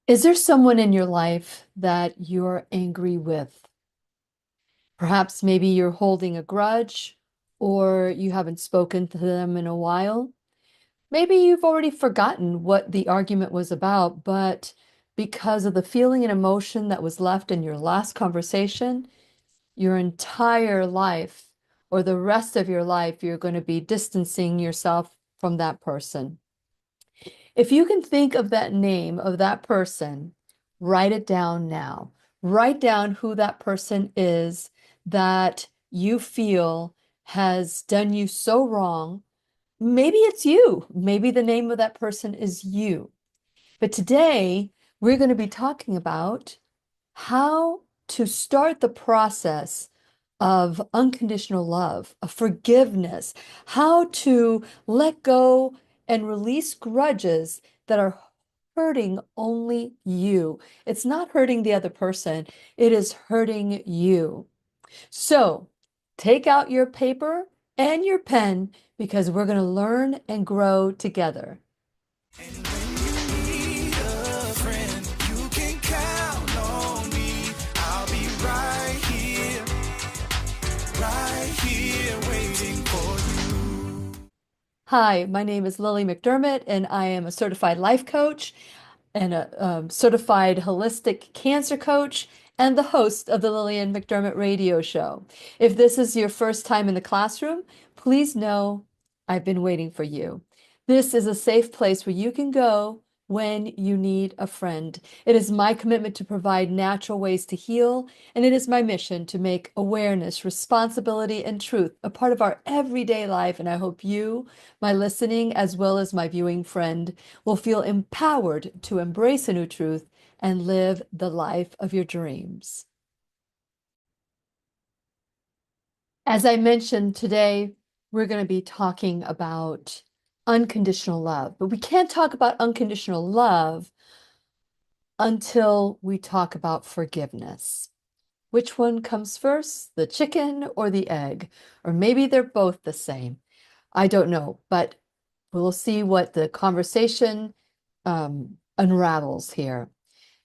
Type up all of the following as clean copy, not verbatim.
Is there someone in your life that you're angry with? Perhaps maybe you're holding a grudge or you haven't spoken to them in a while. Maybe you've already forgotten what the argument was about, but because of the feeling and emotion that was left in your last conversation, your entire life or the rest of your life, you're going to be distancing yourself from that person. If you can think of that name of that person, write it down now. Write down who that person is that you feel has done you so wrong. Maybe it's you. Maybe the name of that person is you. But today, we're going to be talking about how to start the process of unconditional love, of forgiveness, how to let go and release grudges that are hurting only you. It's not hurting the other person, it is hurting you. So take out your paper and your pen because we're going to learn and grow together. And when you need a friend, you can count on me. I'll be right here waiting for you. Hi, my name is Lily McDermott, and I am a certified life coach and a certified holistic cancer coach and the host of the Lillian McDermott radio show. If this is your first time in the classroom, please know I've been waiting for you. This is a safe place where you can go when you need a friend. It is my commitment to provide natural ways to heal, and it is my mission to make awareness, responsibility, and truth a part of our everyday life. And I hope you, my listening, as well as my viewing friend, will feel empowered to embrace a new truth and live the life of your dreams. As I mentioned today, we're going to be talking about unconditional love, but we can't talk about unconditional love until we talk about forgiveness. Which one comes first, the chicken or the egg? Or maybe they're both the same. I don't know, but we'll see what the conversation unravels here.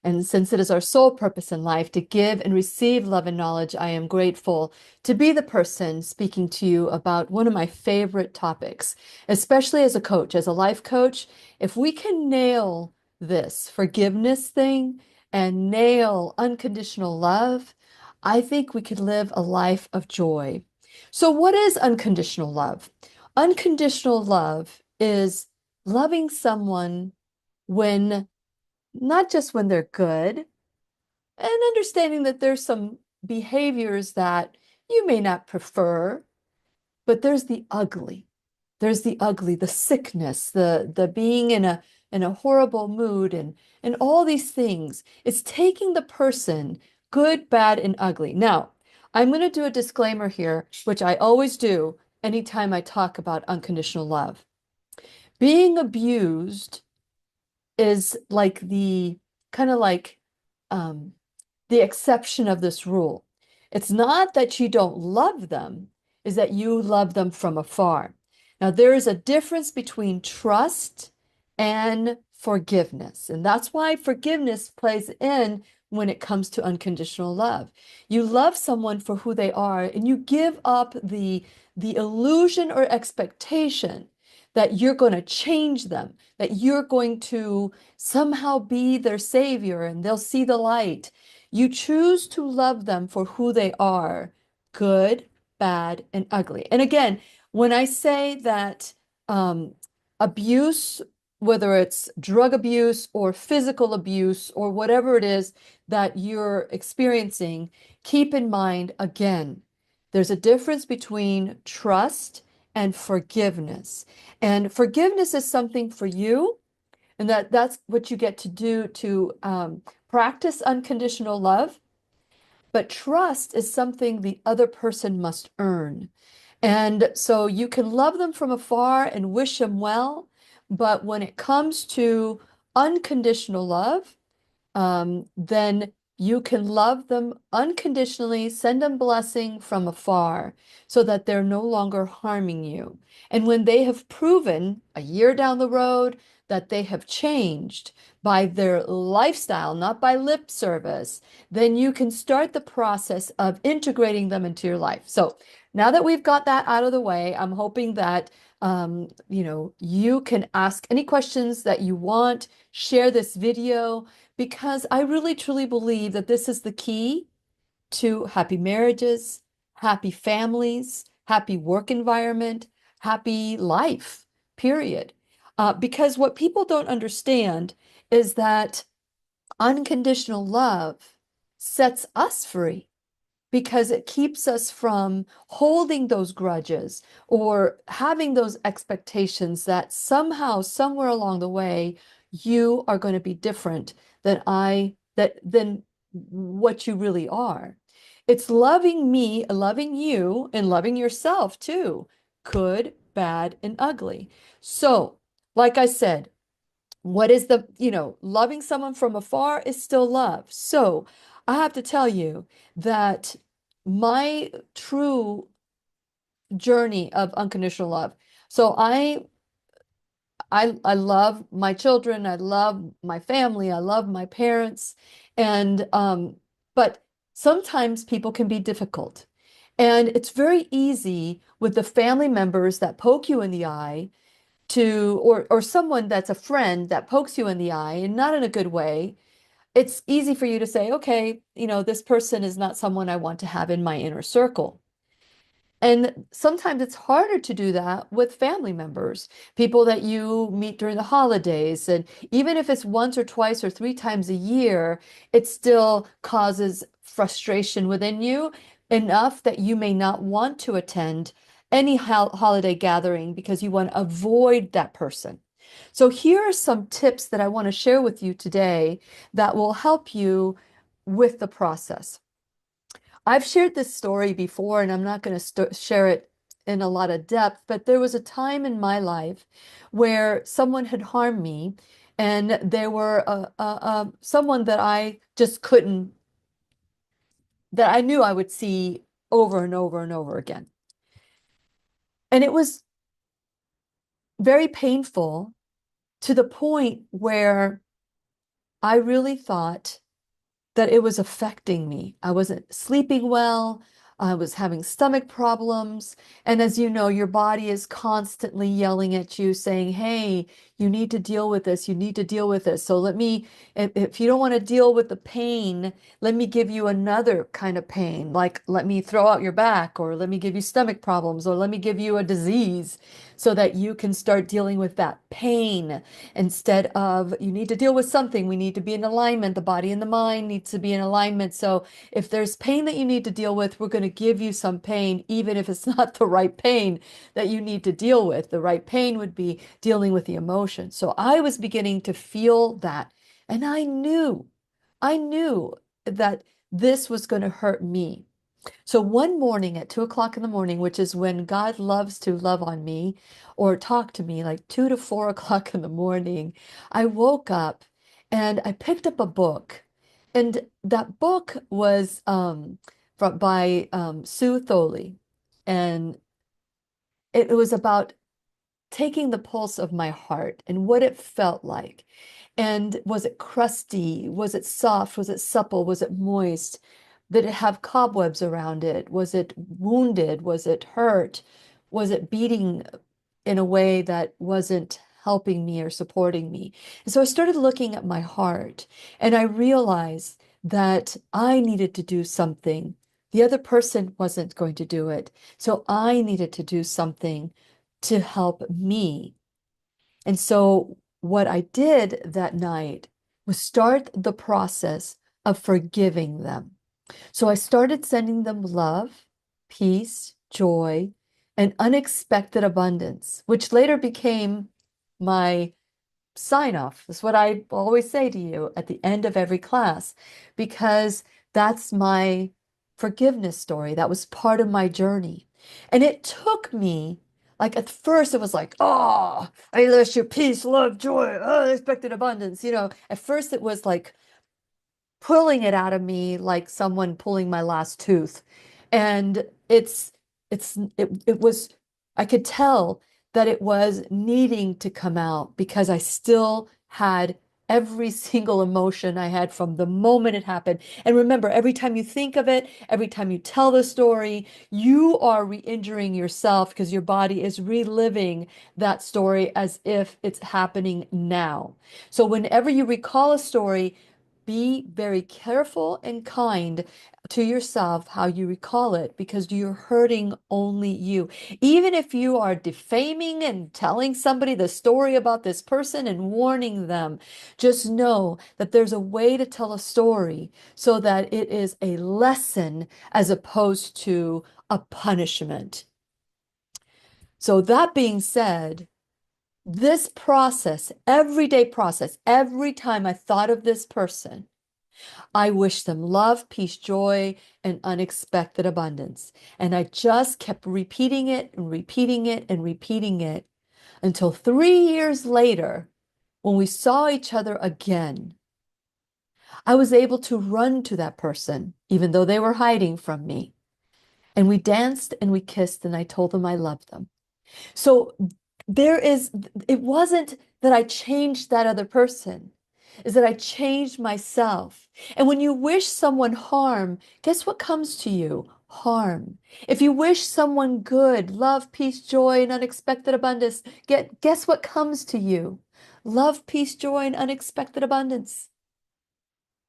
And since it is our sole purpose in life to give and receive love and knowledge, I am grateful to be the person speaking to you about one of my favorite topics, especially as a coach, as a life coach. If we can nail this forgiveness thing and nail unconditional love, I think we could live a life of joy. So, what is unconditional love? Unconditional love is loving someone when not just when they're good, and understanding that there's some behaviors that you may not prefer, but there's the ugly. There's the ugly, the sickness, the being in a horrible mood and all these things. It's taking the person, good, bad, and ugly. Now, I'm going to do a disclaimer here, which I always do anytime I talk about unconditional love. Being abused is like the kind of like um, the exception of this rule. It's not that you don't love them, is that you love them from afar. Now, there is a difference between trust and forgiveness. And that's why forgiveness plays in when it comes to unconditional love. You love someone for who they are, and you give up the illusion or expectation that you're going to change them, that you're going to somehow be their savior and they'll see the light. You choose to love them for who they are, good, bad, and ugly. And again, when I say that abuse, whether it's drug abuse or physical abuse or whatever it is that you're experiencing, keep in mind again, there's a difference between trust and forgiveness. And forgiveness is something for you, and that's what you get to do to practice unconditional love. But trust is something the other person must earn. And so you can love them from afar and wish them well, but when it comes to unconditional love, then You can love them unconditionally, send them blessing from afar so that they're no longer harming you. And when they have proven a year down the road that they have changed by their lifestyle, not by lip service, then you can start the process of integrating them into your life. So now that we've got that out of the way, I'm hoping that you can ask any questions that you want, share this video because I really truly believe that this is the key to happy marriages, happy families, happy work environment, happy life, period. Because what people don't understand is that unconditional love sets us free because it keeps us from holding those grudges or having those expectations that somehow, somewhere along the way, you are going to be different than what you really are. It's loving me, loving you, and loving yourself too. Good, bad, and ugly. So, like I said, what is loving someone from afar is still love. So I have to tell you that my true journey of unconditional love. So I love my children, I love my family, I love my parents, and but sometimes people can be difficult. And it's very easy with the family members that poke you in the eye or someone that's a friend that pokes you in the eye and not in a good way. It's easy for you to say, okay, this person is not someone I want to have in my inner circle. And sometimes it's harder to do that with family members, people that you meet during the holidays. And even if it's once or twice or three times a year, it still causes frustration within you enough that you may not want to attend any holiday gathering because you want to avoid that person. So here are some tips that I want to share with you today that will help you with the process. I've shared this story before, and I'm not going to share it in a lot of depth, but there was a time in my life where someone had harmed me, and they were someone that I just couldn't, that I knew I would see over and over and over again. And it was very painful to the point where I really thought that it was affecting me. I wasn't sleeping well. I was having stomach problems. And as you know, your body is constantly yelling at you, saying, hey, you need to deal with this. You need to deal with this. So if you don't want to deal with the pain, let me give you another kind of pain. Like, let me throw out your back, or let me give you stomach problems, or let me give you a disease so that you can start dealing with that pain instead of you need to deal with something. We need to be in alignment. The body and the mind needs to be in alignment. So if there's pain that you need to deal with, we're going to give you some pain, even if it's not the right pain that you need to deal with. The right pain would be dealing with the emotion. So I was beginning to feel that. And I knew that this was going to hurt me. So one morning at 2 o'clock in the morning, which is when God loves to love on me or talk to me, like 2 to 4 o'clock in the morning, I woke up and I picked up a book. And that book was by Sue Tholey. And it was about taking the pulse of my heart and what it felt like. And was it crusty? Was it soft? Was it supple? Was it moist? Did it have cobwebs around it? Was it wounded? Was it hurt? Was it beating in a way that wasn't helping me or supporting me? And so I started looking at my heart and I realized that I needed to do something. The other person wasn't going to do it. So I needed to do something to help me. And so what I did that night was start the process of forgiving them. So I started sending them love, peace, joy, and unexpected abundance, which later became my sign off. That's what I always say to you at the end of every class, because that's my forgiveness story. That was part of my journey. And it took me, like at first it was like, oh, I bless you, peace, love, joy, unexpected abundance. At first it was like pulling it out of me like someone pulling my last tooth. And it was, I could tell that it was needing to come out because I still had every single emotion I had from the moment it happened. And remember, every time you think of it, every time you tell the story, you are re-injuring yourself because your body is reliving that story as if it's happening now. So whenever you recall a story, be very careful and kind to yourself how you recall it because you're hurting only you. Even if you are defaming and telling somebody the story about this person and warning them, just know that there's a way to tell a story so that it is a lesson as opposed to a punishment. So, that being said, this process, everyday process, every time I thought of this person, I wish them love, peace, joy, and unexpected abundance. And I just kept repeating it and repeating it and repeating it until 3 years later, when we saw each other again, I was able to run to that person, even though they were hiding from me. And we danced and we kissed, and I told them I loved them. So it wasn't that I changed that other person, is that I changed myself. And when you wish someone harm, guess what comes to you? Harm. If you wish someone good, love, peace, joy, and unexpected abundance, guess what comes to you? Love, peace, joy, and unexpected abundance.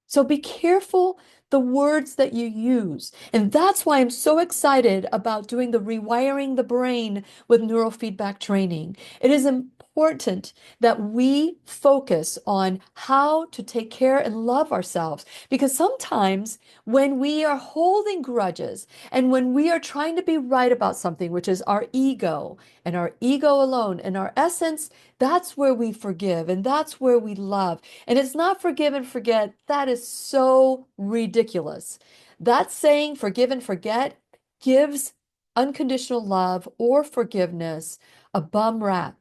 So be careful the words that you use. And that's why I'm so excited about doing the rewiring the brain with neurofeedback training. It is important that we focus on how to take care and love ourselves because sometimes when we are holding grudges and when we are trying to be right about something, which is our ego and our ego alone and our essence, that's where we forgive and that's where we love. And it's not forgive and forget. That is so ridiculous. That saying, forgive and forget, gives unconditional love or forgiveness a bum rap.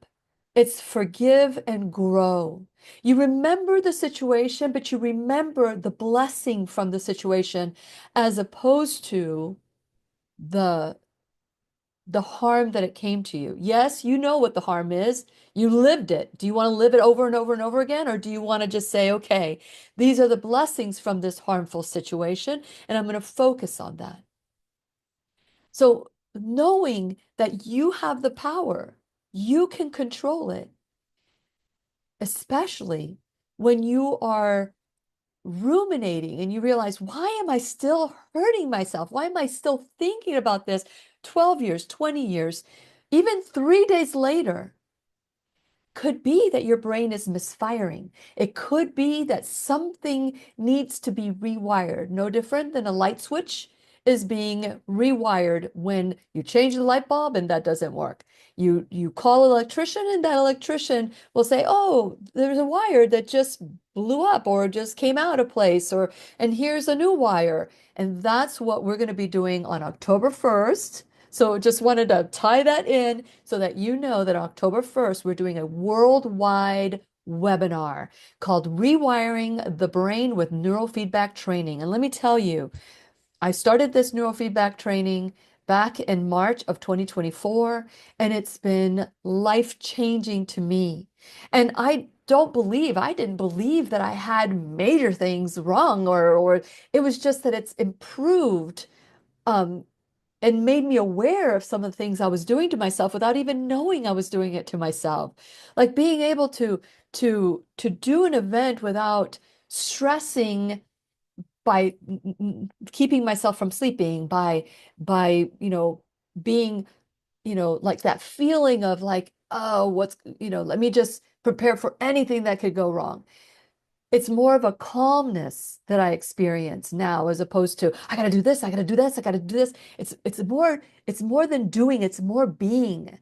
It's forgive and grow. You remember the situation, but you remember the blessing from the situation as opposed to the the harm that it came to you. Yes, you know what the harm is. You lived it. Do you want to live it over and over and over again? Or do you want to just say, okay, these are the blessings from this harmful situation, and I'm going to focus on that. So knowing that you have the power, you can control it, especially when you are ruminating and you realize, why am I still hurting myself? Why am I still thinking about this 12 years, 20 years, even 3 days later? Could be that your brain is misfiring. It could be that something needs to be rewired. No different than a light switch is being rewired when you change the light bulb and that doesn't work. You call an electrician and that electrician will say, "Oh, there's a wire that just blew up or just came out of place or and here's a new wire." And that's what we're going to be doing on October 1st. So just wanted to tie that in so that you know that October 1st, we're doing a worldwide webinar called Rewiring the Brain with Neurofeedback Training. And let me tell you, I started this neurofeedback training back in March of 2024, and it's been life-changing to me. And I didn't believe that I had major things wrong or it was just that it's improved um, and made me aware of some of the things I was doing to myself without even knowing I was doing it to myself. Like being able to do an event without stressing by keeping myself from sleeping, by being like that feeling of like, oh, let me just prepare for anything that could go wrong. It's more of a calmness that I experience now as opposed to I got to do this, I got to do this, I got to do this. It's more than doing, it's more being.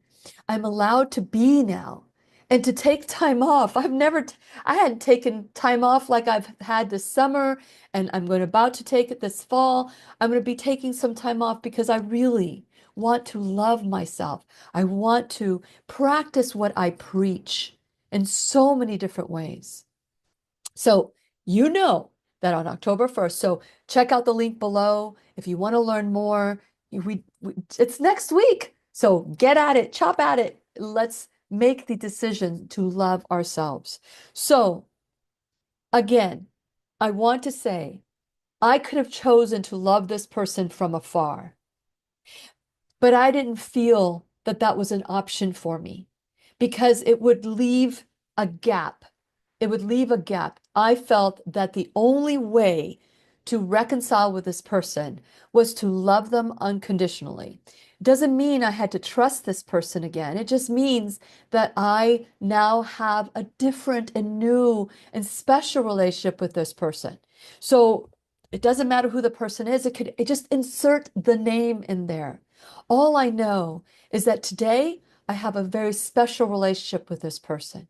I'm allowed to be now and to take time off. I hadn't taken time off like I've had this summer and I'm going about to take it this fall. I'm going to be taking some time off because I really want to love myself. I want to practice what I preach in so many different ways. So, you know that on October 1st. So check out the link below if you want to learn more. It's next week. So get at it, chop at it. Let's make the decision to love ourselves. So again, I want to say I could have chosen to love this person from afar, but I didn't feel that that was an option for me because it would leave a gap. It would leave a gap. I felt that the only way to reconcile with this person was to love them unconditionally. It doesn't mean I had to trust this person again. It just means that I now have a different and new and special relationship with this person. So it doesn't matter who the person is. It just insert the name in there. All I know is that today I have a very special relationship with this person.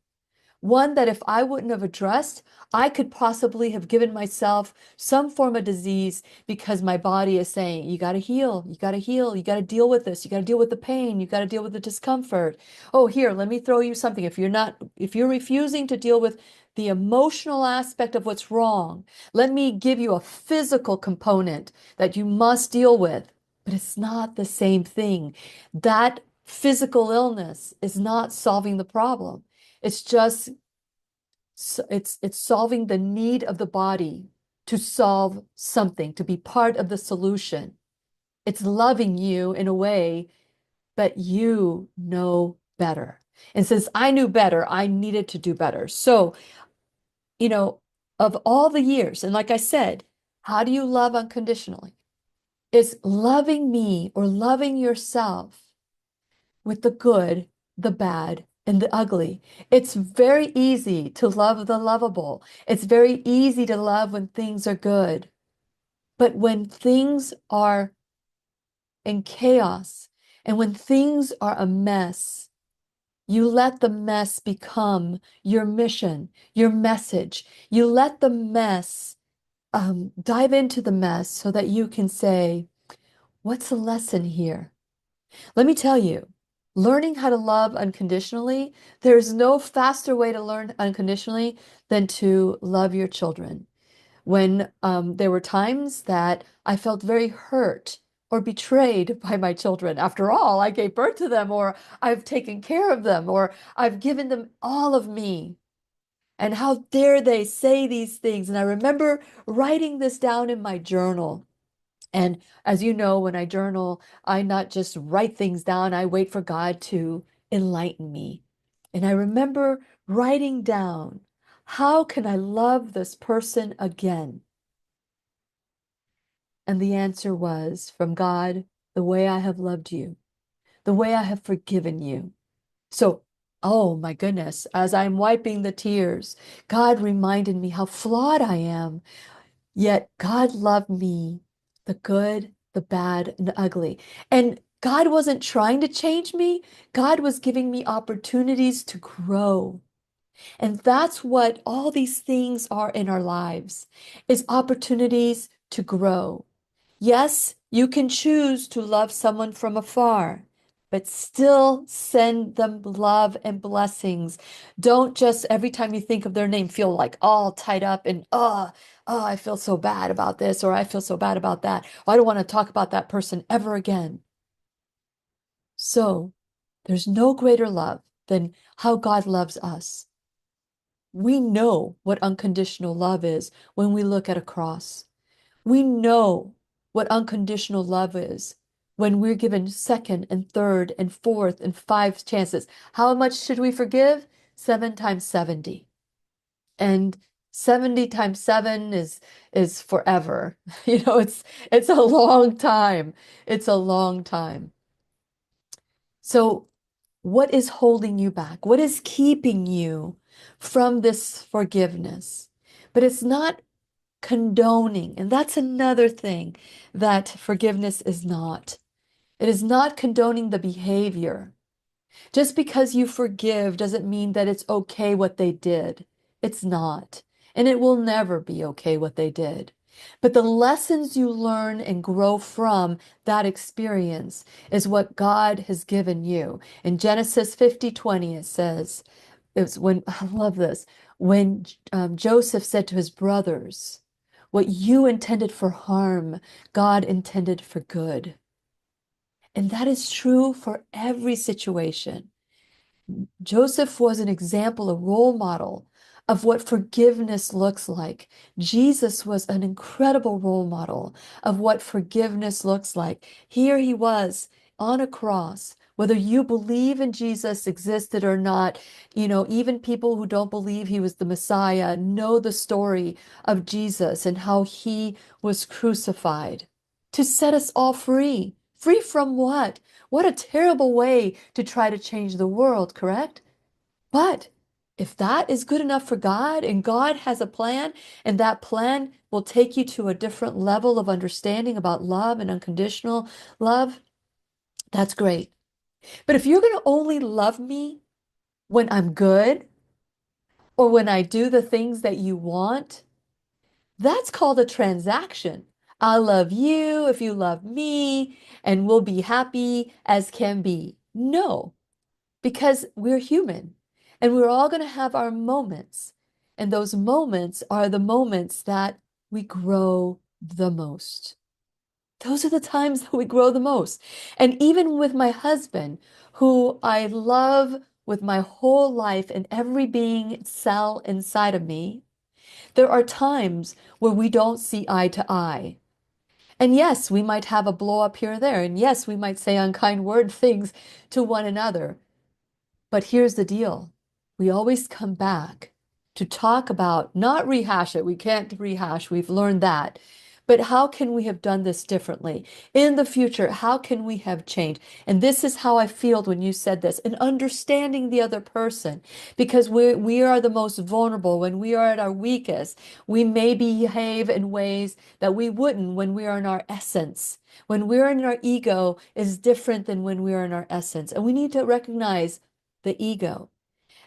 One that if I wouldn't have addressed, I could possibly have given myself some form of disease because my body is saying, you got to heal, you got to heal, you got to deal with this, you got to deal with the pain, you got to deal with the discomfort. Oh, here, let me throw you something. If you're refusing to deal with the emotional aspect of what's wrong, let me give you a physical component that you must deal with. But it's not the same thing. That physical illness is not solving the problem. It's just it's solving the need of the body to solve something, to be part of the solution. It's loving you in a way, but you know better. And since I knew better, I needed to do better. So, you know, of all the years, and like I said, how do you love unconditionally? It's loving me or loving yourself with the good, the bad, and the ugly. It's very easy to love the lovable. It's very easy to love when things are good. But when things are in chaos and when things are a mess, you let the mess become your mission, your message. You let the mess dive into the mess so that you can say, what's the lesson here? Let me tell you, learning how to love unconditionally, there's no faster way to learn unconditionally than to love your children. When there were times that I felt very hurt or betrayed by my children. After all, I gave birth to them, or I've taken care of them, or I've given them all of me. And how dare they say these things? And I remember writing this down in my journal. And as you know, when I journal, I not just write things down, I wait for God to enlighten me. And I remember writing down, how can I love this person again? And the answer was from God, the way I have loved you, the way I have forgiven you. So, oh my goodness, as I'm wiping the tears, God reminded me how flawed I am. Yet God loved me, the good, the bad, and the ugly. And God wasn't trying to change me. God was giving me opportunities to grow. And that's what all these things are in our lives, is opportunities to grow. Yes, you can choose to love someone from afar, but still send them love and blessings. Don't just every time you think of their name feel like all tied up and I feel so bad about this or I feel so bad about that. Or, I don't want to talk about that person ever again. So there's no greater love than how God loves us. We know what unconditional love is when we look at a cross. We know what unconditional love is when we're given second and third and fourth and fifth chances. How much should we forgive? 7 times 70. And 70 times 7 is forever. It's a long time. It's a long time. So what is holding you back? What is keeping you from this forgiveness? But it's not condoning. And that's another thing that forgiveness is not. It is not condoning the behavior. Just because you forgive doesn't mean that it's okay what they did. It's not. And it will never be okay what they did. But the lessons you learn and grow from that experience is what God has given you. In Genesis 50:20, it says, it's when, I love this, when Joseph said to his brothers, What you intended for harm, God intended for good. And that is true for every situation. Joseph was an example, a role model of what forgiveness looks like. Jesus was an incredible role model of what forgiveness looks like. Here he was on a cross. Whether you believe in Jesus existed or not, even people who don't believe he was the Messiah know the story of Jesus and how he was crucified to set us all free. Free from what? What a terrible way to try to change the world, correct? But if that is good enough for God and God has a plan, and that plan will take you to a different level of understanding about love and unconditional love, that's great. But if you're going to only love me when I'm good or when I do the things that you want, that's called a transaction. I love you if you love me, and we'll be happy as can be. No, because we're human and we're all going to have our moments. And those moments are the moments that we grow the most. Those are the times that we grow the most. And even with my husband, who I love with my whole life and every being cell inside of me, there are times where we don't see eye to eye. And yes, we might have a blow up here and there. And yes, we might say unkind word things to one another. But here's the deal. We always come back to talk about, not rehash it. We can't rehash. We've learned that. But how can we have done this differently? In the future, how can we have changed? And this is how I feel when you said this, and understanding the other person, because we are the most vulnerable. When we are at our weakest, we may behave in ways that we wouldn't when we are in our essence. When we're in our ego is different than when we're in our essence. And we need to recognize the ego.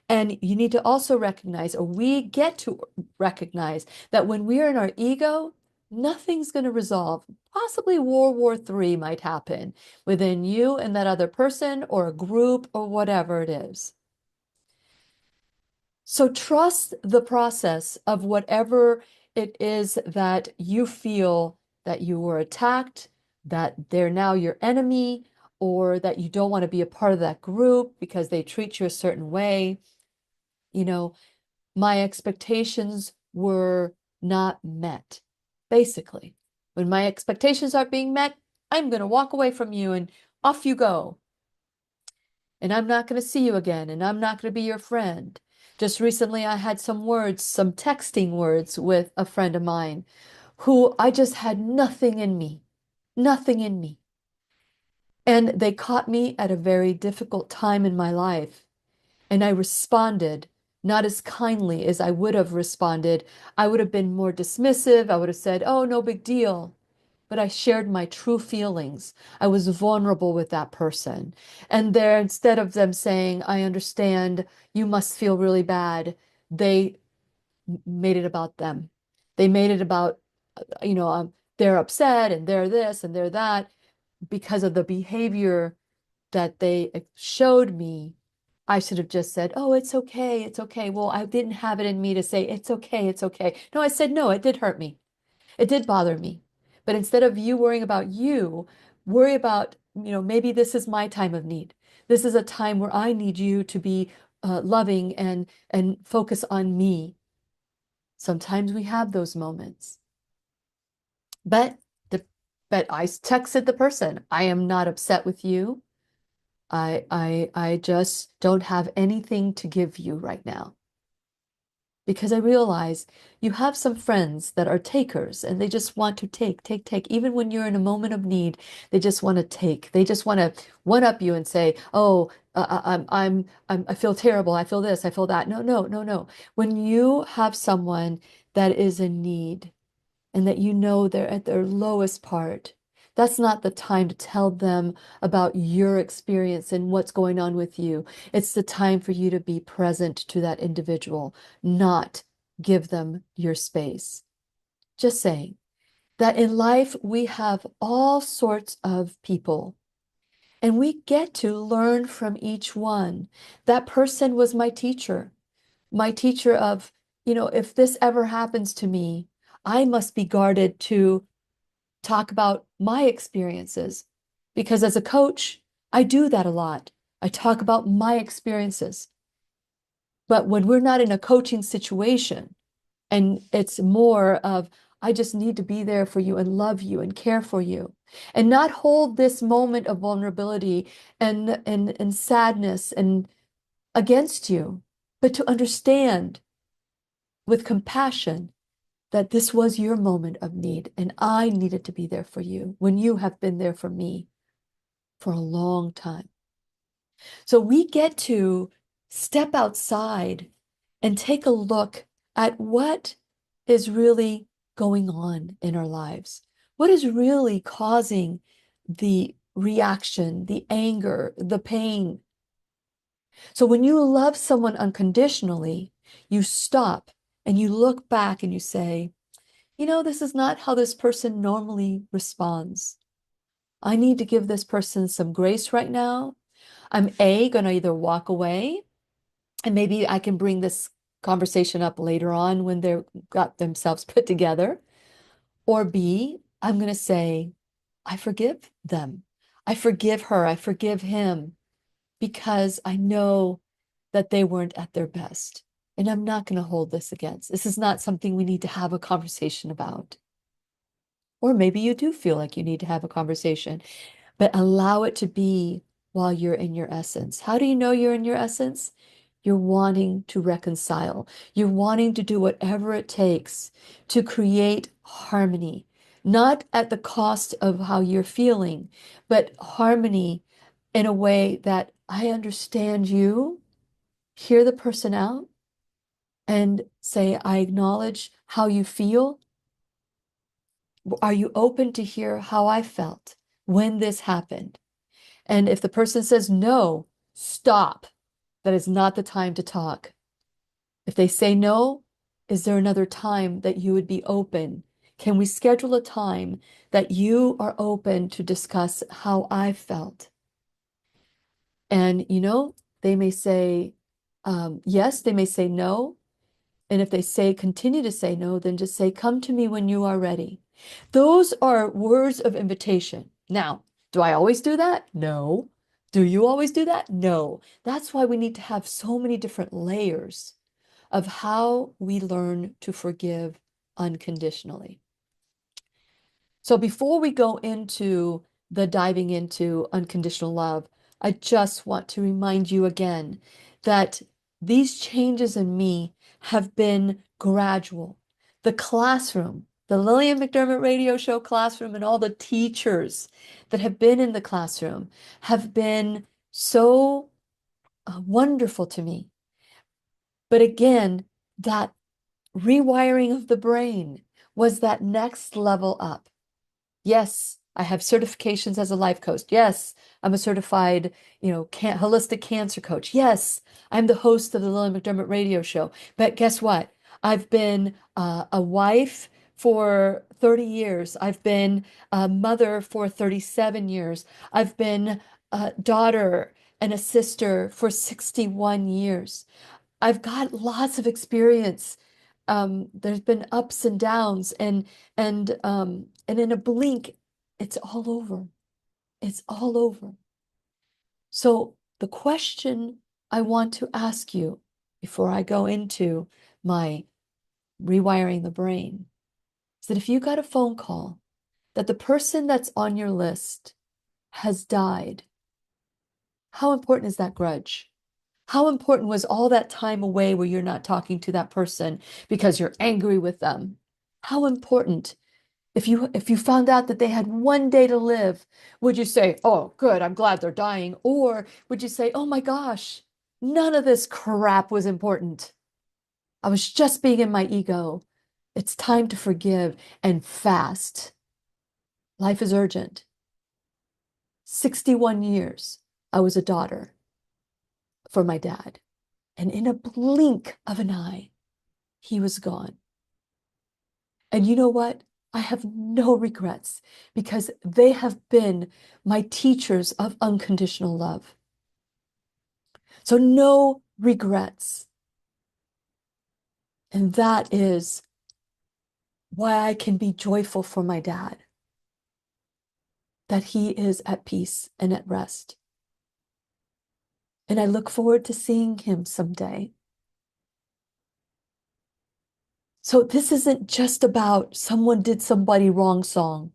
And you need to also recognize, or we get to recognize, that when we are in our ego, nothing's going to resolve. Possibly World War III might happen within you and that other person, or a group, or whatever it is. So trust the process of whatever it is that you feel that you were attacked, that they're now your enemy, or that you don't want to be a part of that group because they treat you a certain way. You know, my expectations were not met. Basically, when my expectations aren't being met, I'm going to walk away from you and off you go. And I'm not going to see you again, and I'm not going to be your friend. Just recently, I had some words, some texting words with a friend of mine who I just had nothing in me, nothing in me. And they caught me at a very difficult time in my life. And I responded not as kindly as I would have responded. I would have been more dismissive. I would have said, oh, no big deal. But I shared my true feelings. I was vulnerable with that person. And there, instead of them saying, I understand, you must feel really bad, they made it about them. They made it about, they're upset and they're this and they're that because of the behavior that they showed me. I should have just said, oh, it's okay. It's okay. Well, I didn't have it in me to say, it's okay. It's okay. No, I said, no, it did hurt me. It did bother me. But instead of you worrying about you, worry about, maybe this is my time of need. This is a time where I need you to be loving and focus on me. Sometimes we have those moments. But the but I texted the person, I am not upset with you. I just don't have anything to give you right now. Because I realize you have some friends that are takers and they just want to take, take, take. Even when you're in a moment of need, they just want to take. They just want to one up you and say, "Oh, I feel terrible. I feel this. I feel that." No, no, no, no. When you have someone that is in need and that you know they're at their lowest part, that's not the time to tell them about your experience and what's going on with you. It's the time for you to be present to that individual, not give them your space. Just saying that in life, we have all sorts of people. And we get to learn from each one. That person was my teacher of, if this ever happens to me, I must be guarded to talk about my experiences because as a coach, I do that a lot. I talk about my experiences. But when we're not in a coaching situation and it's more of, I just need to be there for you and love you and care for you and not hold this moment of vulnerability and sadness and against you, but to understand with compassion that this was your moment of need and I needed to be there for you when you have been there for me for a long time. So we get to step outside and take a look at what is really going on in our lives. What is really causing the reaction, the anger, the pain? So when you love someone unconditionally, you stop and you look back and you say, this is not how this person normally responds. I need to give this person some grace right now. I'm going to either walk away and maybe I can bring this conversation up later on when they've got themselves put together. Or B, I'm going to say, I forgive them. I forgive her. I forgive him because I know that they weren't at their best. And I'm not going to hold this against. This is not something we need to have a conversation about. Or maybe you do feel like you need to have a conversation, but allow it to be while you're in your essence. How do you know you're in your essence? You're wanting to reconcile. You're wanting to do whatever it takes to create harmony, not at the cost of how you're feeling, but harmony in a way that I understand you, hear the person out, and say, I acknowledge how you feel. Are you open to hear how I felt when this happened? And if the person says no, stop. That is not the time to talk. If they say no, is there another time that you would be open? Can we schedule a time that you are open to discuss how I felt? And, they may say yes, they may say no. And if they say, continue to say no, then just say, come to me when you are ready. Those are words of invitation. Now, do I always do that? No. Do you always do that? No. That's why we need to have so many different layers of how we learn to forgive unconditionally. So before we go into the diving into unconditional love, I just want to remind you again that these changes in me have been gradual. The classroom, the Lillian McDermott radio show classroom, and all the teachers that have been in the classroom have been so wonderful to me. But again, that rewiring of the brain was that next level up. Yes, I have certifications as a life coach. Yes, I'm a certified, holistic cancer coach. Yes, I'm the host of the Lillian McDermott radio show. But guess what? I've been a wife for 30 years. I've been a mother for 37 years. I've been a daughter and a sister for 61 years. I've got lots of experience. There's been ups and downs, and in a blink, it's all over. It's all over. So the question I want to ask you before I go into my rewiring the brain is that if you got a phone call that the person that's on your list has died, how important is that grudge? How important was all that time away where you're not talking to that person because you're angry with them? How important? If you found out that they had one day to live, would you say, "Oh, good, I'm glad they're dying," or would you say, "Oh my gosh, none of this crap was important. I was just being in my ego. It's time to forgive and fast. Life is urgent." 61 years, I was a daughter for my dad. And in a blink of an eye, he was gone. And you know what? I have no regrets because they have been my teachers of unconditional love. So no regrets. And that is why I can be joyful for my dad, that he is at peace and at rest. And I look forward to seeing him someday. So this isn't just about someone did somebody wrong song.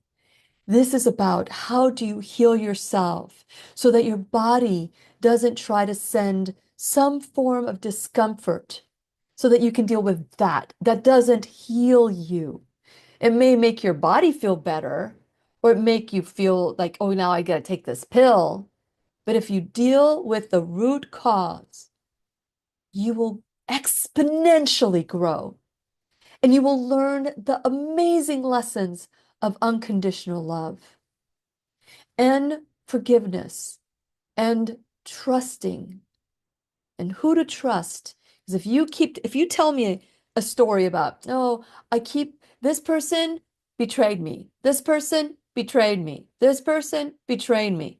This is about how do you heal yourself so that your body doesn't try to send some form of discomfort so that you can deal with that. That doesn't heal you. It may make your body feel better or it make you feel like, oh, now I got to take this pill. But if you deal with the root cause, you will exponentially grow and you will learn the amazing lessons of unconditional love and forgiveness and trusting and who to trust. Because if you tell me a story about, oh, this person betrayed me, this person betrayed me, this person betrayed me.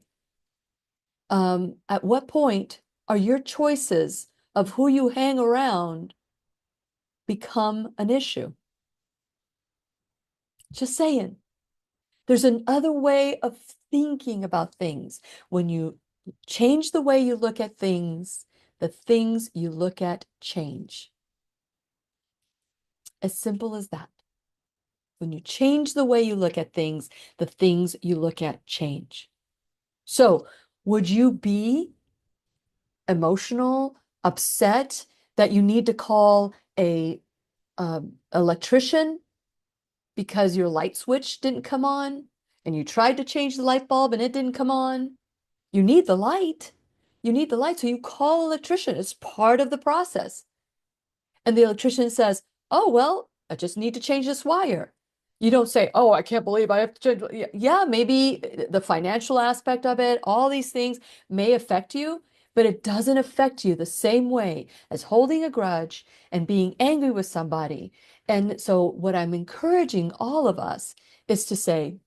At what point are your choices of who you hang around become an issue? Just saying. There's another way of thinking about things. When you change the way you look at things, the things you look at change. As simple as that. When you change the way you look at things, the things you look at change. So, would you be emotional, upset that you need to call a electrician because your light switch didn't come on and you tried to change the light bulb and it didn't come on? You need the light. You need the light. So you call an electrician. It's part of the process. And the electrician says, oh, well, I just need to change this wire. You don't say, oh, I can't believe I have to change. Yeah, maybe the financial aspect of it, all these things may affect you, but it doesn't affect you the same way as holding a grudge and being angry with somebody. And so what I'm encouraging all of us is to say,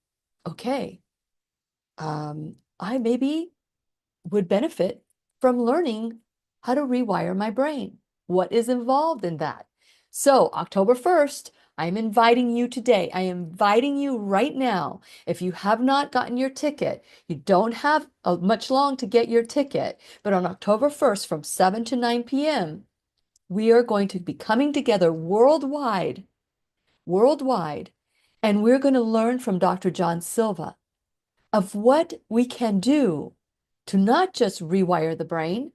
okay, I maybe would benefit from learning how to rewire my brain. What is involved in that? So, October 1st, I'm inviting you today. I am inviting you right now. If you have not gotten your ticket, you don't have much long to get your ticket, but on October 1st from 7 to 9 p.m., we are going to be coming together worldwide, and we're going to learn from Dr. John Silva of what we can do to not just rewire the brain,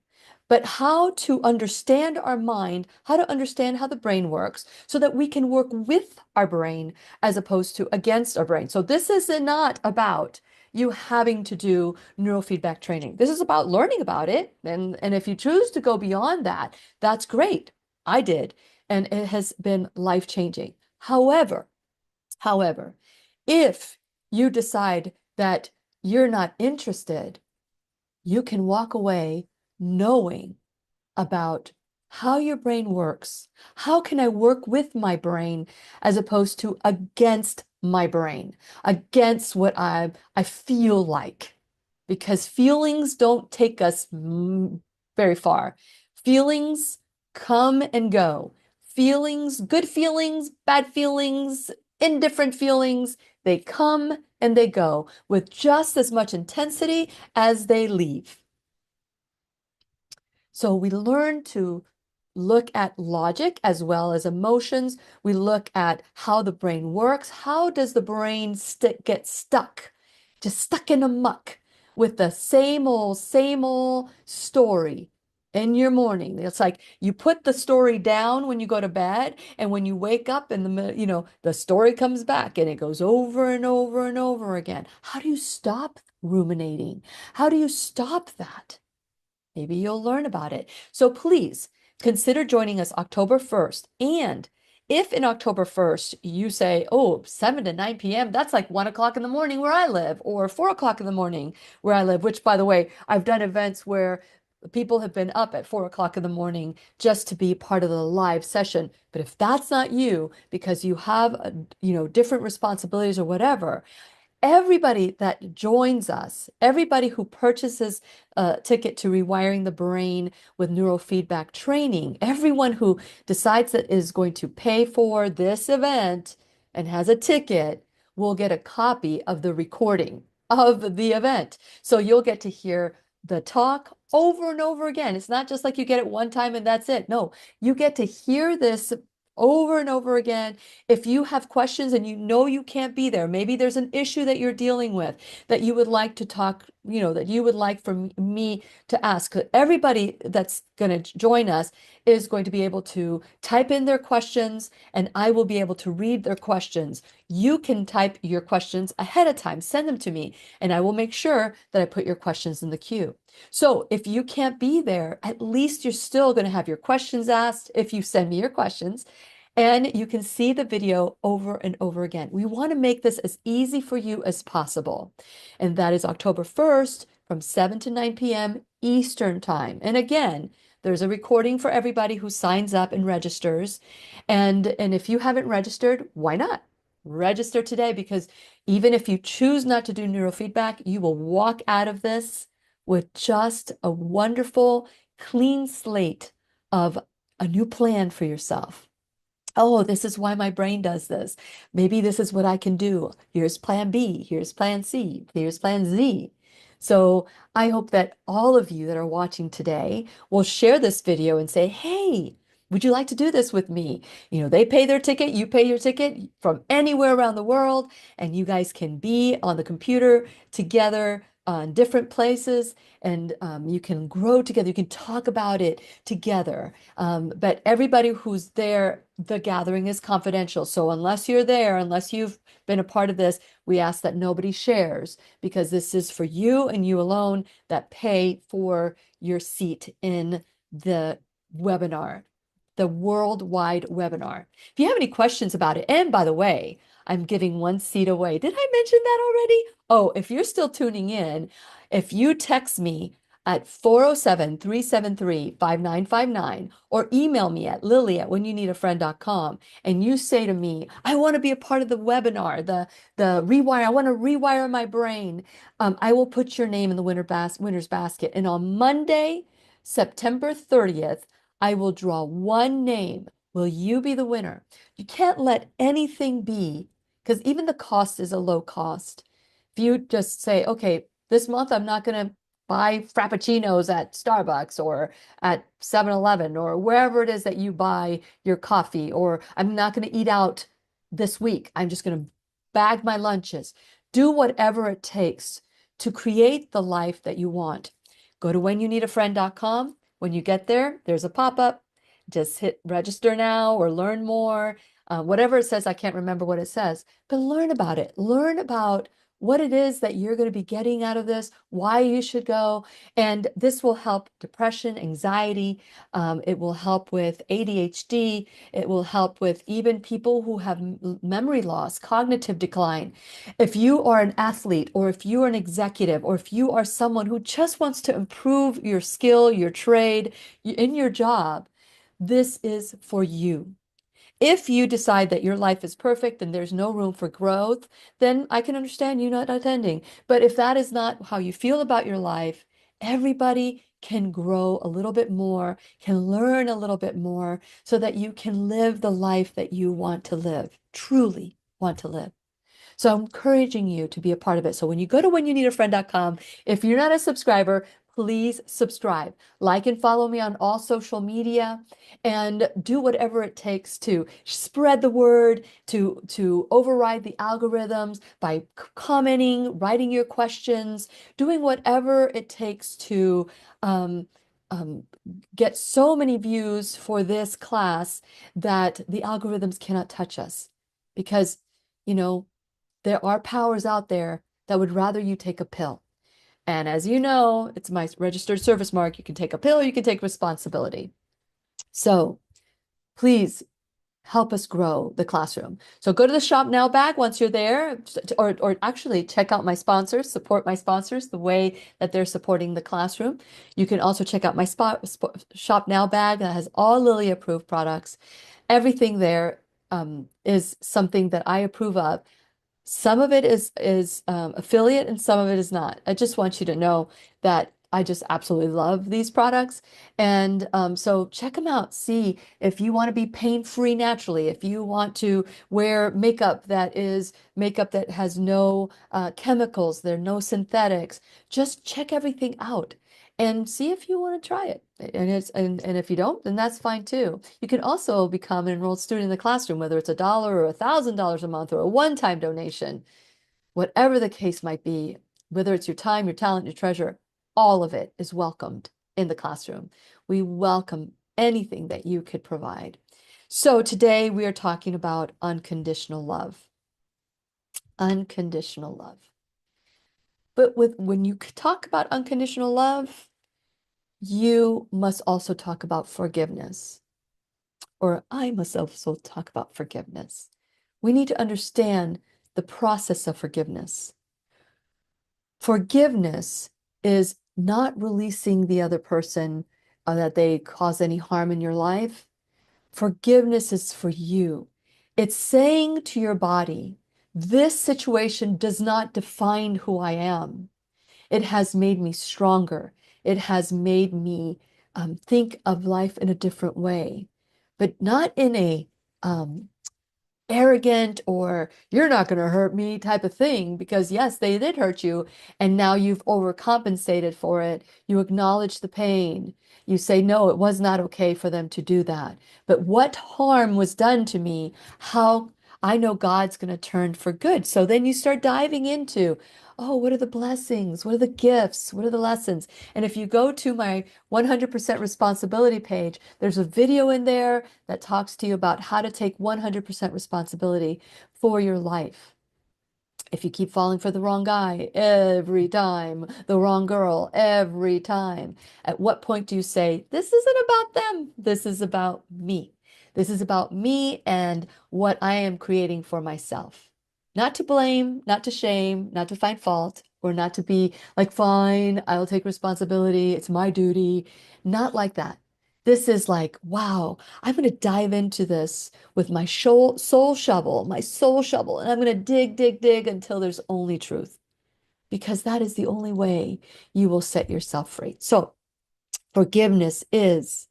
but how to understand our mind, how to understand how the brain works so that we can work with our brain as opposed to against our brain. So this is not about you having to do neurofeedback training. This is about learning about it. And if you choose to go beyond that, that's great. I did. And it has been life-changing. However, if you decide that you're not interested, you can walk away knowing about how your brain works. How can I work with my brain as opposed to against my brain, against what I feel like? Because feelings don't take us very far. Feelings come and go. Feelings, good feelings, bad feelings, indifferent feelings, they come and they go with just as much intensity as they leave. So we learn to look at logic as well as emotions. We look at how the brain works. How does the brain get stuck, just stuck in a muck with the same old story in your morning? It's like you put the story down when you go to bed, and when you wake up in the middle, the story comes back and it goes over and over and over again. How do you stop ruminating? How do you stop that? Maybe you'll learn about it. So please consider joining us October 1st. And if in October 1st you say, oh, 7 to 9 p.m., that's like 1 o'clock in the morning where I live, or 4 o'clock in the morning where I live, which, by the way, I've done events where people have been up at 4 o'clock in the morning just to be part of the live session. But if that's not you, because you have, different responsibilities or whatever, everybody that joins us, everybody who purchases a ticket to Rewiring the Brain with neurofeedback training, everyone who decides that is going to pay for this event, and has a ticket will get a copy of the recording of the event. So you'll get to hear the talk over and over again. It's not just like you get it one time and that's it. No, you get to hear this over and over again. If you have questions and you know you can't be there, maybe there's an issue that you're dealing with that you would like to talk, that you would like for me to ask. Everybody that's going to join us is going to be able to type in their questions and I will be able to read their questions. You can type your questions ahead of time, send them to me, and I will make sure that I put your questions in the queue. So if you can't be there, at least you're still going to have your questions asked if you send me your questions. And you can see the video over and over again. We want to make this as easy for you as possible. And that is October 1st from 7 to 9 p.m. Eastern Time. And again, there's a recording for everybody who signs up and registers. And if you haven't registered, why not? Register today because even if you choose not to do neurofeedback, you will walk out of this with just a wonderful, clean slate of a new plan for yourself. Oh, this is why my brain does this. Maybe this is what I can do. Here's plan B, here's plan C, here's plan Z. So I hope that all of you that are watching today will share this video and say, hey, would you like to do this with me? They pay their ticket, you pay your ticket from anywhere around the world, and you guys can be on the computer together in different places, and you can grow together. You can talk about it together. But everybody who's there, the gathering is confidential. So unless you're there, unless you've been a part of this, we ask that nobody shares because this is for you and you alone that pay for your seat in the webinar, the worldwide webinar. If you have any questions about it, and by the way, I'm giving one seat away. Did I mention that already? Oh, if you're still tuning in, if you text me at 407-373-5959 or email me at lily@whenyouneedafriend.com and you say to me, I want to be a part of the webinar, the rewire, I want to rewire my brain, I will put your name in the winner's basket. And on Monday, September 30th, I will draw one name. Will you be the winner? You can't let anything be, because even the cost is a low cost. If you just say, okay, this month I'm not going to buy frappuccinos at Starbucks or at 7-Eleven or wherever it is that you buy your coffee, or I'm not going to eat out this week. I'm just going to bag my lunches. Do whatever it takes to create the life that you want. Go to whenyouneedafriend.com. When you get there, there's a pop-up. Just hit register now or learn more. Whatever it says, I can't remember what it says, but learn about it. Learn about what it is that you're going to be getting out of this, why you should go. And this will help depression, anxiety. It will help with ADHD. It will help with even people who have memory loss, cognitive decline. If you are an athlete, or if you are an executive, or if you are someone who just wants to improve your skill, your trade in your job, this is for you. If you decide that your life is perfect and there's no room for growth, then I can understand you not attending. But if that is not how you feel about your life, everybody can grow a little bit more, can learn a little bit more so that you can live the life that you want to live, truly want to live. So I'm encouraging you to be a part of it. So when you go to whenyouneedafriend.com, if you're not a subscriber, please subscribe, like and follow me on all social media, and do whatever it takes to spread the word, to override the algorithms by commenting, writing your questions, doing whatever it takes to um, get so many views for this class that the algorithms cannot touch us. Because, you know, there are powers out there that would rather you take a pill. And as you know, it's my registered service mark. You can take a pill, you can take responsibility. So please help us grow the classroom. So go to the Shop Now bag once you're there, or actually check out my sponsors, support my sponsors the way that they're supporting the classroom. You can also check out my Shop Now bag that has all Lily approved products. Everything there is something that I approve of. Some of it is affiliate and some of it is not. I just want you to know that I just absolutely love these products. And so check them out. See if you want to be pain-free naturally, if you want to wear makeup that has no chemicals, there are no synthetics, just check everything out and see if you want to try it. And if you don't, then that's fine too. You can also become an enrolled student in the classroom, whether it's $1 or $1,000 a month or a one-time donation, whatever the case might be, whether it's your time, your talent, your treasure, all of it is welcomed in the classroom. We welcome anything that you could provide. So today we are talking about unconditional love. Unconditional love. But when you talk about unconditional love, you must also talk about forgiveness, or I must also talk about forgiveness. We need to understand the process of forgiveness. Forgiveness is not releasing the other person that they cause any harm in your life. Forgiveness is for you. It's saying to your body, this situation does not define who I am. It has made me stronger. It has made me think of life in a different way, but not in a arrogant or you're not going to hurt me type of thing, because yes, they did hurt you and now you've overcompensated for it. You acknowledge the pain. You say, no, it was not okay for them to do that. But what harm was done to me? How I know God's going to turn for good. So then you start diving into, oh, what are the blessings? What are the gifts? What are the lessons? And if you go to my 100% responsibility page, there's a video in there that talks to you about how to take 100% responsibility for your life. If you keep falling for the wrong guy every time, the wrong girl every time, at what point do you say, this isn't about them, this is about me? This is about me and what I am creating for myself. Not to blame, not to shame, not to find fault, or not to be like, fine, I'll take responsibility, it's my duty. Not like that. This is like, wow, I'm going to dive into this with my soul shovel, and I'm going to dig, dig, dig until there's only truth, because that is the only way you will set yourself free. So, forgiveness is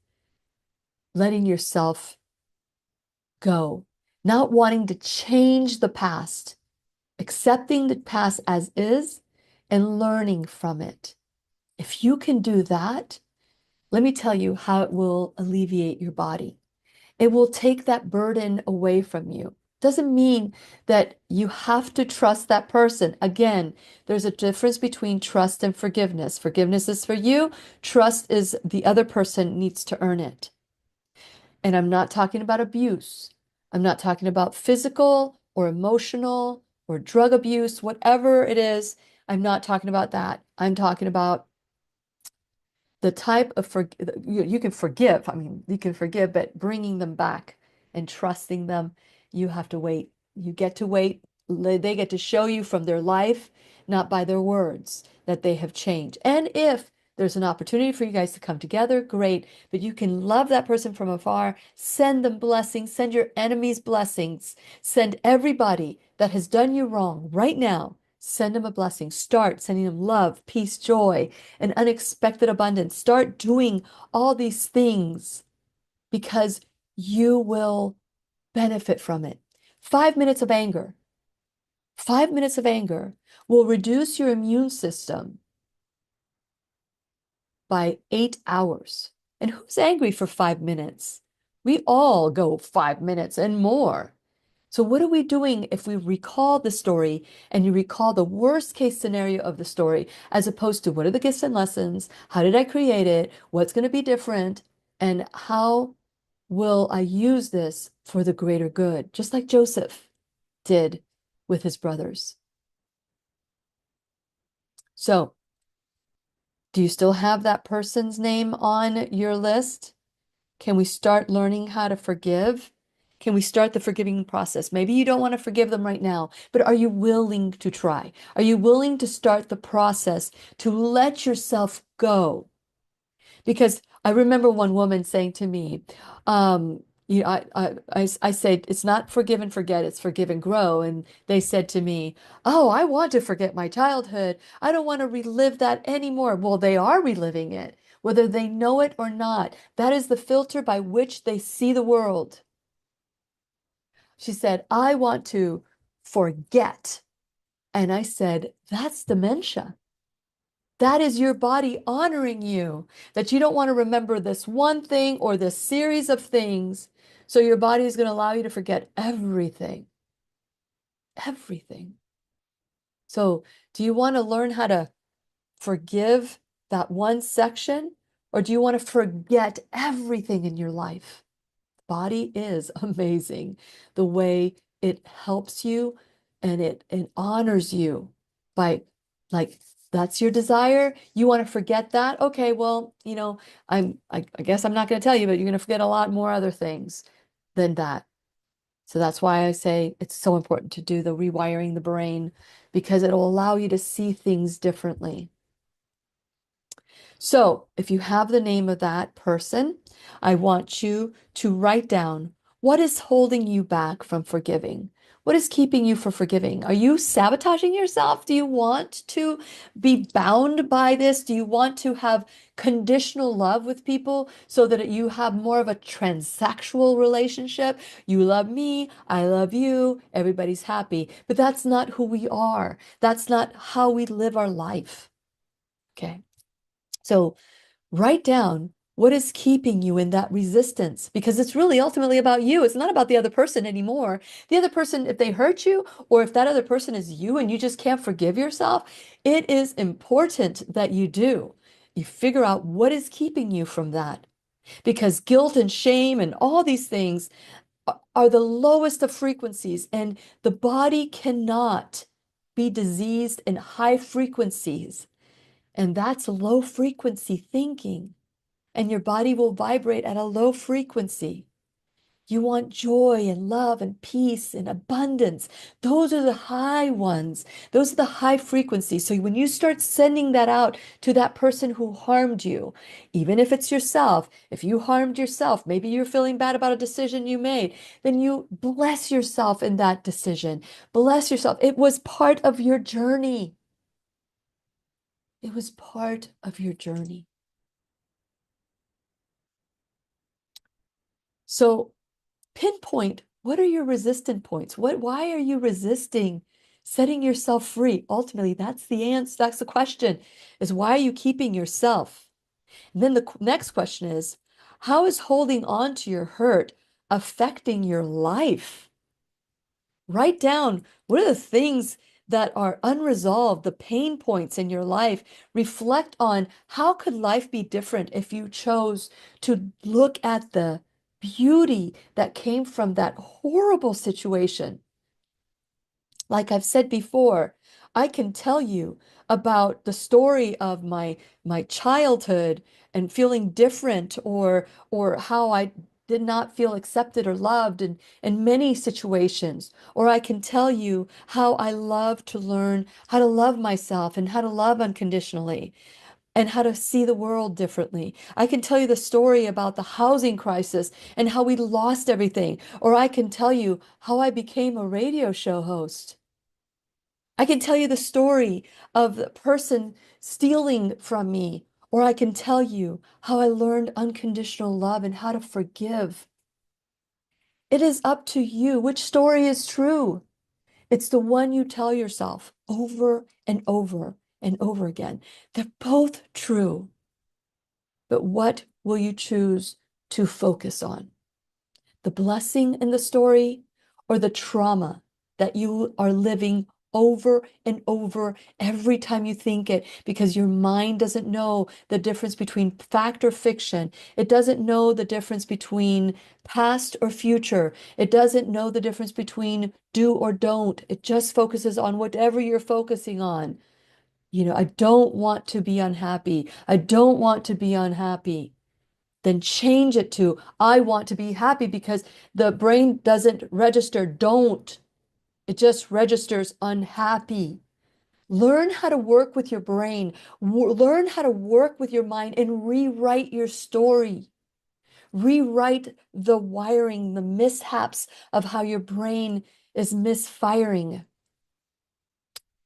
letting yourself go, not wanting to change the past, accepting the past as is, and learning from it. If you can do that, let me tell you how it will alleviate your body. It will take that burden away from you. Doesn't mean that you have to trust that person. Again, there's a difference between trust and forgiveness. Forgiveness is for you. Trust is the other person needs to earn it. And I'm not talking about abuse. I'm not talking about physical or emotional or drug abuse, whatever it is. I'm not talking about that. I'm talking about the type of you can forgive. I mean, you can forgive, but bringing them back and trusting them, you have to wait. You get to wait. They get to show you from their life, not by their words, that they have changed. And if there's an opportunity for you guys to come together, great. But you can love that person from afar, send them blessings, send your enemies blessings, send everybody that has done you wrong right now. Send them a blessing. Start sending them love, peace, joy, and unexpected abundance. Start doing all these things because you will benefit from it. 5 minutes of anger. 5 minutes of anger will reduce your immune system by 8 hours. And who's angry for 5 minutes? We all go 5 minutes and more. So what are we doing if we recall the story and you recall the worst case scenario of the story, as opposed to what are the gifts and lessons? How did I create it? What's going to be different? And how will I use this for the greater good? Just like Joseph did with his brothers. So, do you still have that person's name on your list? Can we start learning how to forgive? Can we start the forgiving process? Maybe you don't want to forgive them right now, but are you willing to try? Are you willing to start the process to let yourself go? Because I remember one woman saying to me, I said, it's not forgive and forget, it's forgive and grow. And they said to me, oh, I want to forget my childhood. I don't want to relive that anymore. Well, they are reliving it, whether they know it or not. That is the filter by which they see the world. She said, I want to forget. And I said, that's dementia. That is your body honoring you, that you don't want to remember this one thing or this series of things. So your body is going to allow you to forget everything, everything. So do you want to learn how to forgive that one section, or do you want to forget everything in your life? Body is amazing the way it helps you and it honors you by like that's your desire. You want to forget that? Okay, well, I guess I'm not going to tell you, but you're going to forget a lot more other things than that. So that's why I say it's so important to do the rewiring the brain because it'll allow you to see things differently. So if you have the name of that person, I want you to write down what is holding you back from forgiving. What is keeping you from forgiving? Are you sabotaging yourself? Do you want to be bound by this? Do you want to have conditional love with people so that you have more of a transactional relationship? You love me, I love you, everybody's happy. But that's not who we are. That's not how we live our life. Okay. So write down what is keeping you in that resistance because it's really ultimately about you. It's not about the other person anymore. The other person, if they hurt you or if that other person is you and you just can't forgive yourself, it is important that you do. You figure out what is keeping you from that because guilt and shame and all these things are the lowest of frequencies, and the body cannot be diseased in high frequencies. And that's low frequency thinking. And your body will vibrate at a low frequency. You want joy and love and peace and abundance. Those are the high ones. Those are the high frequencies. So when you start sending that out to that person who harmed you, even if it's yourself, if you harmed yourself, maybe you're feeling bad about a decision you made, then you bless yourself in that decision. Bless yourself. It was part of your journey. It was part of your journey. So pinpoint what are your resistant points? Why are you resisting setting yourself free? Ultimately, that's the answer. That's the question is why are you keeping yourself? And then the next question is, how is holding on to your hurt affecting your life? Write down what are the things that are unresolved, the pain points in your life. Reflect on how could life be different if you chose to look at the beauty that came from that horrible situation. Like I've said before, I can tell you about the story of my childhood and feeling different or how I did not feel accepted or loved in many situations. Or I can tell you how I love to learn how to love myself and how to love unconditionally and how to see the world differently. I can tell you the story about the housing crisis and how we lost everything. Or I can tell you how I became a radio show host. I can tell you the story of the person stealing from me, or I can tell you how I learned unconditional love and how to forgive. It is up to you which story is true. It's the one you tell yourself over and over and over again. They're both true, but what will you choose to focus on? The blessing in the story or the trauma that you are living over and over every time you think it because your mind doesn't know the difference between fact or fiction. It doesn't know the difference between past or future. It doesn't know the difference between do or don't. It just focuses on whatever you're focusing on. I don't want to be unhappy. I don't want to be unhappy. Then change it to, I want to be happy because the brain doesn't register don't. It just registers unhappy. Learn how to work with your brain. Learn how to work with your mind and rewrite your story. rewrite the wiring, the mishaps of how your brain is misfiring.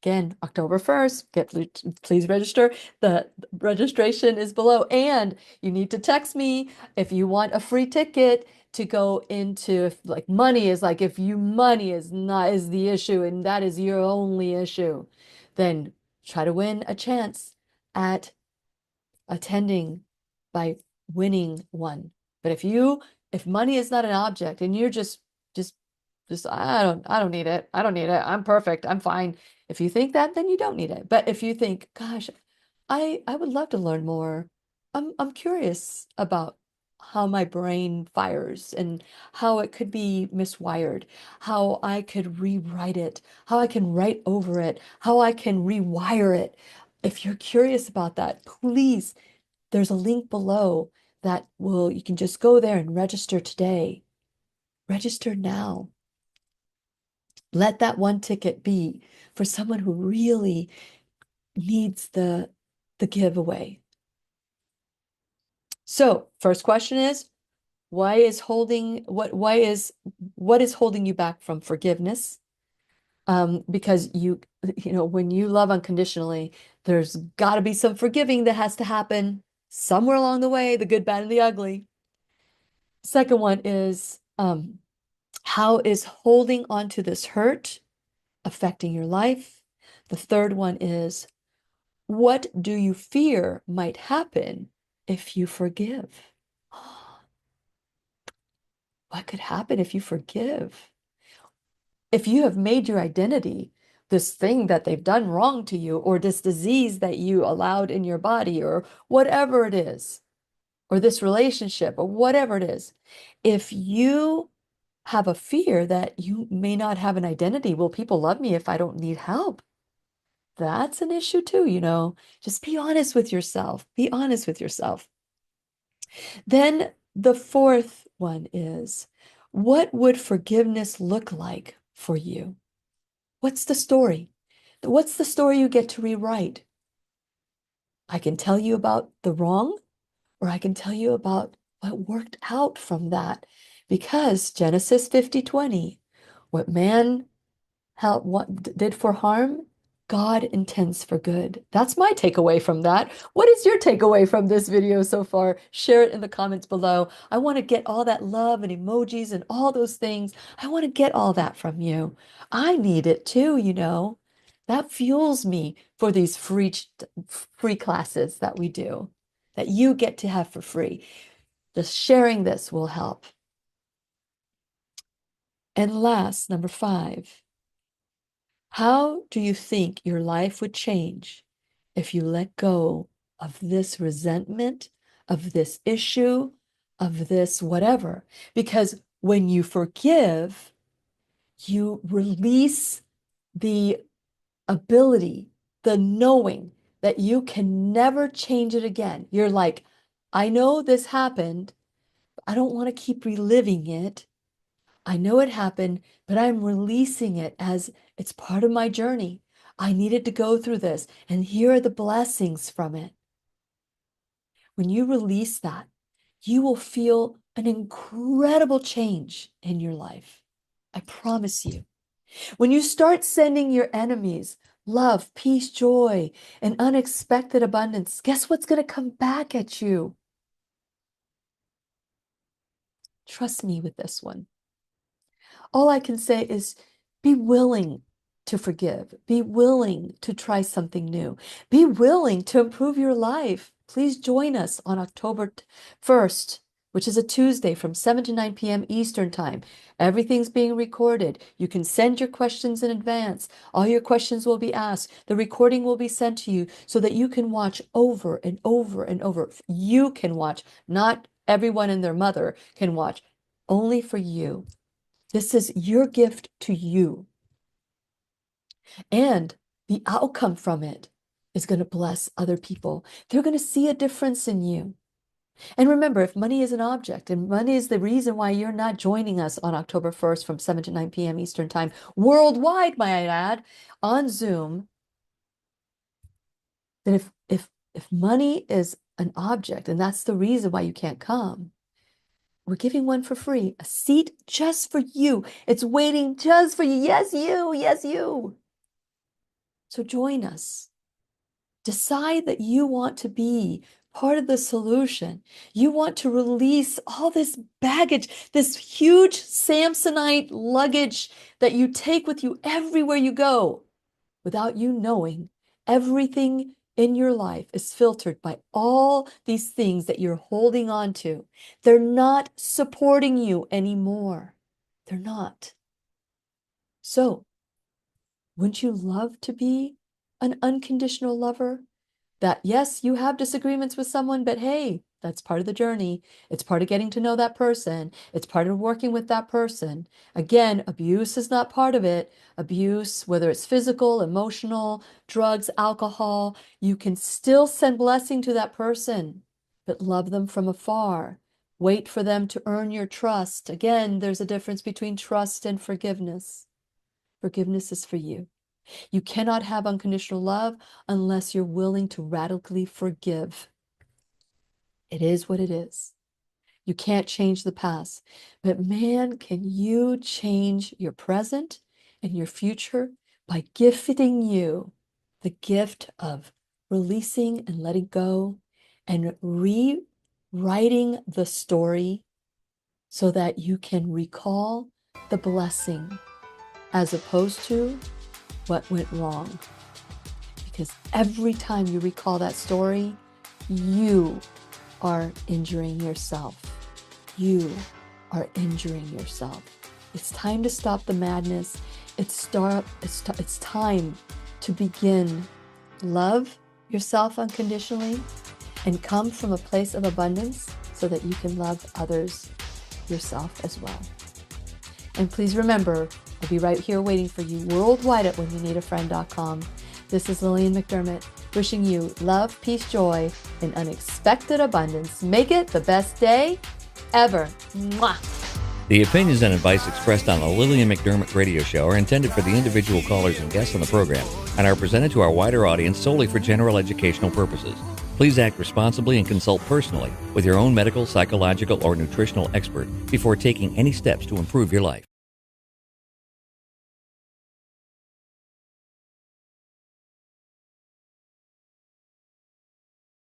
Again, October 1st, please register. The registration is below. And you need to text me if you want a free ticket to go into, if like money is like, if you money is not is the issue and that is your only issue, then try to win a chance at attending by winning one. But if money is not an object and you're just I don't need it. I don't need it. I'm perfect. I'm fine. If you think that, then you don't need it. But if you think, gosh, I would love to learn more. I'm curious about how my brain fires and how it could be miswired, how I could rewrite it, how I can write over it, how I can rewire it. If you're curious about that, please, there's a link below that you can just go there and register today. Register now. Let that one ticket be for someone who really needs the giveaway. So, first question is, what is holding you back from forgiveness? Because when you love unconditionally, there's got to be some forgiving that has to happen somewhere along the way, the good, bad, and the ugly. Second one is, how is holding on to this hurt affecting your life? The third one is, what do you fear might happen if you forgive? What could happen if you forgive? If you have made your identity this thing that they've done wrong to you, or this disease that you allowed in your body, or whatever it is, or this relationship, or whatever it is, if you have a fear that you may not have an identity, will people love me if I don't need help? That's an issue too. Just be honest with yourself. Be honest with yourself. Then the fourth one is, what would forgiveness look like for you? What's the story? What's the story you get to rewrite? I can tell you about the wrong, or I can tell you about what worked out from that. Because Genesis 50:20, what man what did for harm, God intends for good. That's my takeaway from that. What is your takeaway from this video so far? Share it in the comments below. I want to get all that love and emojis and all those things. I want to get all that from you. I need it too. That fuels me for these free classes that we do, that you get to have for free. Just sharing this will help. And last, number 5. How do you think your life would change if you let go of this resentment, of this issue, of this whatever? Because when you forgive, you release the ability, the knowing that you can never change it again. You're like, I know this happened. I don't want to keep reliving it. I know it happened, but I'm releasing it as it's part of my journey. I needed to go through this, and here are the blessings from it. When you release that, you will feel an incredible change in your life. I promise you. When you start sending your enemies love, peace, joy, and unexpected abundance, guess what's going to come back at you? Trust me with this one. All I can say is be willing to forgive. Be willing to try something new. Be willing to improve your life. Please join us on October 1st, which is a Tuesday from 7 to 9 p.m. Eastern Time. Everything's being recorded. You can send your questions in advance. All your questions will be asked. The recording will be sent to you so that you can watch over and over and over. You can watch, not everyone and their mother can watch, only for you. This is your gift to you. And the outcome from it is going to bless other people. They're going to see a difference in you. And remember, if money is an object and money is the reason why you're not joining us on October 1st from 7 to 9 p.m. Eastern Time, worldwide, might I add, on Zoom, then if money is an object and that's the reason why you can't come, We're giving one for free, a seat just for you. It's waiting just for you. Yes, you. Yes, you. So join us. Decide that you want to be part of the solution. You want to release all this baggage, this huge Samsonite luggage that you take with you everywhere you go without you knowing. Everything in your life is filtered by all these things that you're holding on to. They're not supporting you anymore. They're not. So, wouldn't you love to be an unconditional lover? That, yes, you have disagreements with someone, but hey, that's part of the journey. It's part of getting to know that person. It's part of working with that person. Again, abuse is not part of it. Abuse, whether it's physical, emotional, drugs, alcohol, you can still send blessing to that person, but love them from afar. Wait for them to earn your trust. Again, there's a difference between trust and forgiveness. Forgiveness is for you. You cannot have unconditional love unless you're willing to radically forgive. It is what it is. You can't change the past, but man, can you change your present and your future by gifting you the gift of releasing and letting go and rewriting the story so that you can recall the blessing as opposed to what went wrong. Because every time you recall that story, you are injuring yourself. You are injuring yourself. It's time to stop the madness. It's time to begin. Love yourself unconditionally and come from a place of abundance so that you can love others, yourself as well. And please remember, I'll be right here waiting for you worldwide at whenyouneedafriend.com. This is Lillian McDermott, wishing you love, peace, joy, and unexpected abundance. Make it the best day ever. Mwah! The opinions and advice expressed on the Lillian McDermott radio show are intended for the individual callers and guests on the program and are presented to our wider audience solely for general educational purposes. Please act responsibly and consult personally with your own medical, psychological, or nutritional expert before taking any steps to improve your life.